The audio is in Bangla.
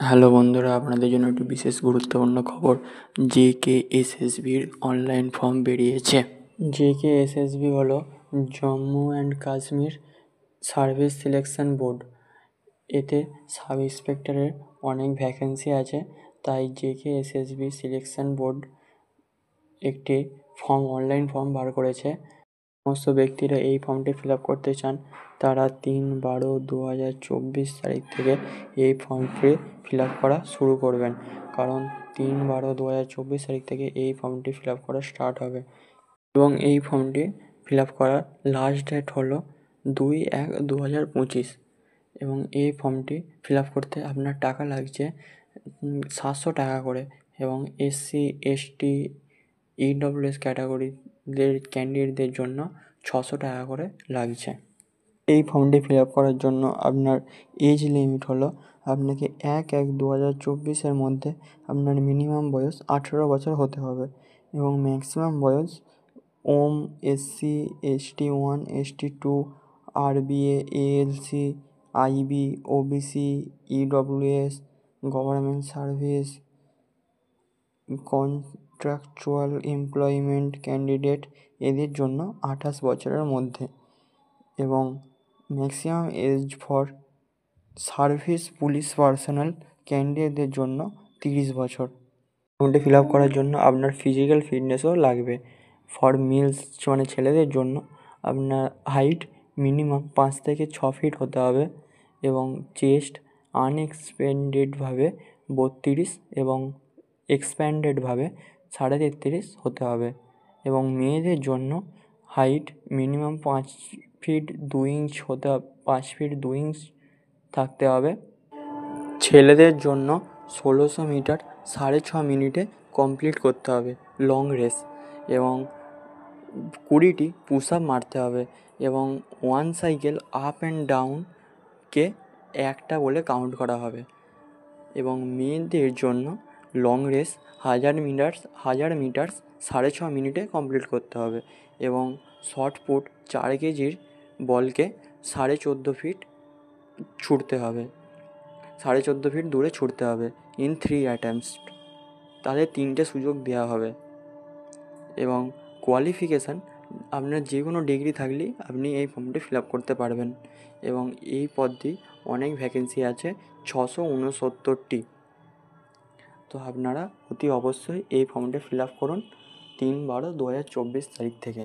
হ্যালো বন্ধুরা, আপনাদের জন্য একটি বিশেষ গুরুত্বপূর্ণ খবর। জেকেএসএসবির অনলাইন ফর্ম বেরিয়েছে। জেকেএসএসবি হলো Jammu and Kashmir service selection board. এতে সাব ইন্সপেক্টরের অনেক ভ্যাকেন্সি আছে, তাই জেকেএসএসবি সিলেকশন বোর্ড একটি অনলাইন ফর্ম বার করেছে। সমস্ত ব্যক্তিরা এই ফর্মটি ফিল আপ করতে চান, তারা 3/12/2024 তারিখ থেকে এই ফর্মটি ফিল আপ করা শুরু করবেন। কারণ 3/12/2024 তারিখ থেকে এই ফর্মটি ফিল আপ করা স্টার্ট হবে এবং এই ফর্মটি ফিল আপ করার লাস্ট ডেট হলো 2/1/2025 এবং এই ফর্মটি ফিল আপ করতে আপনার টাকা লাগছে 700 টাকা করে এবং এসসি এসটি ইডব্লিউএস ক্যাটাগরিদের ক্যান্ডিডেটদের জন্য 600 টাকা করে লাগছে। এই ফর্মটি ফিল আপ করার জন্য আপনার এজ লিমিট হলো, আপনাকে 1/1/2024 মধ্যে আপনার মিনিমাম বয়স 18 বছর হতে হবে এবং ম্যাক্সিমাম বয়স SC ST 1 ST 2 RBA ALC IB OBC EWS government service contractual employment candidate এদের জন্য 28 বছরের মধ্যে এবং maximum age for service police personnel ক্যান্ডিডেটদের জন্য 30 বছর। ফর্মটি ফিল আপ করার জন্য আপনার ফিজিক্যাল ফিটনেসও লাগবে। ফর মেলস মানে ছেলেদের জন্য আপনার হাইট মিনিমাম 5 থেকে 6 ফিট হতে হবে এবং চেস্ট আনএক্সপেন্ডেডভাবে 32 এবং এক্সপ্যান্ডেডভাবে 33.5 হতে হবে এবং মেয়েদের জন্য height minimum 5 feet 2 inch 5 feet 2 inch থাকতে হবে। ছেলেদের জন্য 1600 মিটার 6.5 মিনিটে কমপ্লিট করতে হবে লং রেস এবং 20টি পুশ আপ মারতে হবে এবং 1 সাইকেল আপ অ্যান্ড ডাউনকে একটা বলে কাউন্ট করা হবে এবং মেয়েদের জন্য লং রেস 1000 মিটার 6.5 মিনিটে কমপ্লিট করতে হবে এবং শর্ট পুট 4 কেজির বলকে 14.5 ফিট ছুটতে হবে, 14.5 ফিট দূরে ছুটতে হবে ইন 3 অ্যাটেম্পস। তাদের 3টে সুযোগ দেওয়া হবে এবং কোয়ালিফিকেশান আপনার যে কোনো ডিগ্রি থাকলেই আপনি এই ফর্মটি ফিল আপ করতে পারবেন এবং এই পদটি অনেক ভ্যাকেন্সি আছে, 669টি। তো আপনারা অতি অবশ্যই এই ফর্মটি ফিল আপ করুন 3/12/2024 তারিখ থেকে।